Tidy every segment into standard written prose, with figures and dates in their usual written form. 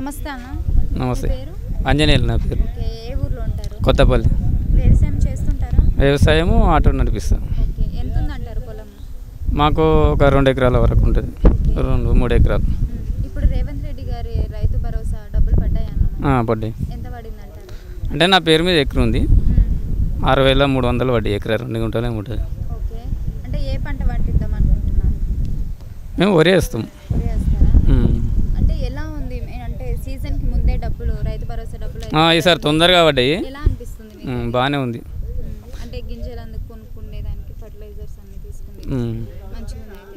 నమస్తే అన్న. నమస్తే. ఆంజనేయులు నా పేరు. ఓకే, ఏ ఊర్లో ఉంటారు? కొత్తపల్లి. వ్యవసాయం చేస్తుంటారా? వ్యవసాయము ఆటో నడిపిస్తాం. ఓకే, ఎంత ఉందంటారు పొలం? మాకు ఒక 2 ఎకరాల వరకు ఉంటుంది. 2-3 ఎకరాలు. ఇప్పుడు రేవంత్ రెడ్డి గారి రైతు భరోసా డబ్బులు పడ్డాయన్న? పడ్డాయి. ఎంత పడిందంటారు? అంటే నా పేరు మీద ఎకరం ఉంది. 6,300 పడ్డాయి. ఎకరా 2 గుంటలే ఉంటుంది. ఓకే, అంటే ఏ పంట పండిద్దాం అనుకుంటున్నారు? మేము వరి వేస్తాం. వరి వేస్తారా? అంటే ఎలా ఉంది అంటే సీజన్కి ముందే డబ్బులు రైతు భరోసా డబ్బులు ఈసారి తొందరగా పడ్డాయి. ఎలా అనిపిస్తుంది మీకు? బాగానే ఉంది. అంటే గింజలు అందుకు కొనుక్కునే దానికి ఫర్టిలైజర్స్ అన్ని తీసుకుంది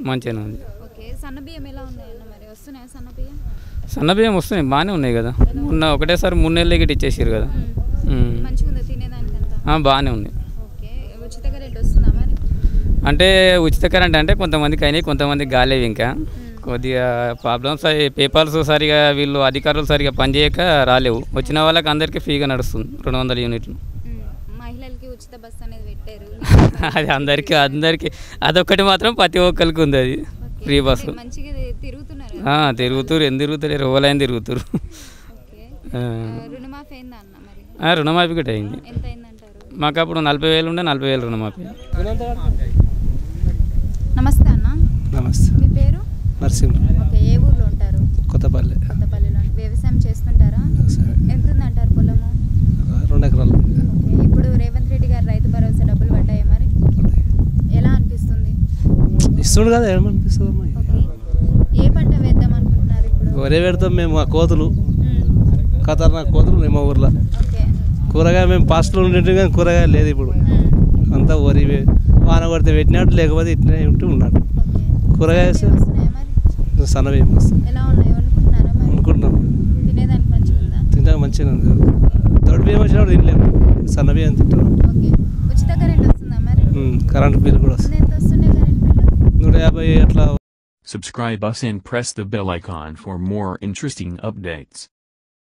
మంచిగానే ఉంది. ఓకే, సన్న బియ్యం ఎలా ఉన్నాయన్న? మరి వస్తున్నాయా సన్న బియ్యం? సన్న బియ్యం వస్తున్నాయి, బాగానే ఉన్నాయి కదా. ఒకటేసారి 3 నెలలకి గిట్ట ఇచ్చేసారు కదా. మంచిగా ఉందా తినేదానికంతా? బాగానే ఉంది. ఓకే, ఉచిత కరెంట్ వస్తుందా మరి? అంటే ఉచిత కరెంట్ అంటే కొంతమందికి అయినాయి, కొంతమందికి కాలేవు. ఇంకా కొద్దిగా ప్రాబ్లమ్స్ అయ్యి పేపర్స్ సరిగా వీళ్ళు అధికారులు సరిగా పనిచేయక రాలేవు. వచ్చిన వాళ్ళకి అందరికీ ఫ్రీగా నడుస్తుంది 200 యూనిట్లు. మహిళలకి ఉచిత బస్సు అనేది పెట్టారు. అది అందరికీ అదొక్కటి మాత్రం ప్రతి ఒక్కరికి ఉంది. అది ఫ్రీ బస్సు. మంచిగా తిరుగుతున్నారు. తిరుగుతారు, ఎందుకు తిరుగుతారు, ఎవరైనా తిరుగుతారు. రుణమాఫీ అయిందా అన్న మరి? రుణమాఫీ కూడా అయింది. ఎంత అయిందంటారు? మాకు అప్పుడు 40,000 ఉండే, 40,000 రుణమాఫీ. నమస్తే అన్న. నమస్తే. మీ పేరు? నరసింహ. ఓకే, ఏ ఊర్లో ఉంటారు? కొత్తపల్లి. కొత్తపల్లిలో. వ్యవసాయం చేస్తుంటారా? ఎంత ఉందంటారు పొలము? 2 ఎకరాలు. ఓకే, ఇప్పుడు రేవంత్ రెడ్డి గారు రైతు భరోసా డబ్బులు పడ్డాయి మరి? ఎలా అనిపిస్తుంది? ఇస్తుండు కదా, ఏమనిపిస్తుంది అమ్మా? ఓకే, ఏ పంట వేద్దాం అనుకుంటున్నారు ఇప్పుడు? వరే పెడతాం మేము. ఆ కోతులు ఖతర్నాక్ కోతులు మా ఊర్లో. ఓకే, కూరగాయ మేము పాస్ట్లో ఉండేట్టు కానీ కూరగాయ లేదు ఇప్పుడు. అంతా వరి వాన కొడితే పెట్టినట్టు, లేకపోతే ఇట్లా ఉంటూ ఉన్నాడు. కూరగాయ వస్తున్నాయా మరి? సన్న బియ్యం వస్తుంది. ఎలా ఉన్నాయి? వండుకుంటున్నారా మరి? అనుకుంటున్నాం. తినేదానికి మంచిగా ఉందా? తింటాక మంచిగా ఉంది. తొడి బియ్యం వచ్చినప్పుడు తినలేము, సన్న బియ్యం తింటున్నాం. ఓకే, ఉచిత కరెంట్ వస్తుందా మరి? కరెంట్ బిల్ కూడా వస్తుంది. ఎంత వస్తుండే కరెంట్ బిల్లు? 150 అట్లా. Subscribe us and press the bell icon for more interesting updates.